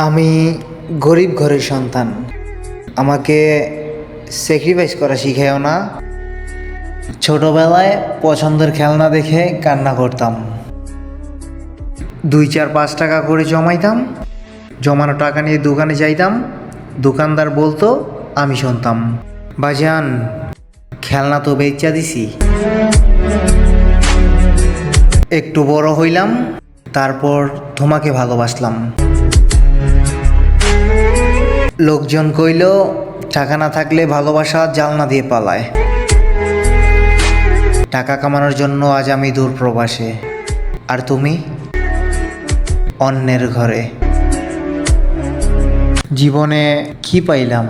আমি গরিব ঘরের সন্তান। আমাকে স্যাক্রিফাইস করা শিখায়ও না। ছোটবেলায় পছন্দের খেলনা দেখে কান্না করতাম। 2, 4, 5 টাকা করে জমাইতাম। জমানো টাকা নিয়ে দোকানে যাইতাম। দোকানদার বলতো, আমি শুনতাম, বাজান খেলনা তো বেচা দিছি। একটু বড় হইলাম, তারপর তোমাকে ভালোবাসলাম। লোকজন কইল, টাকা না থাকলে ভালোবাসা জানলা দিয়ে পালায়। টাকা কামানোর জন্য আজ আমি দূর প্রবাসে, আর তুমি অন্যের ঘরে। জীবনে কি পাইলাম?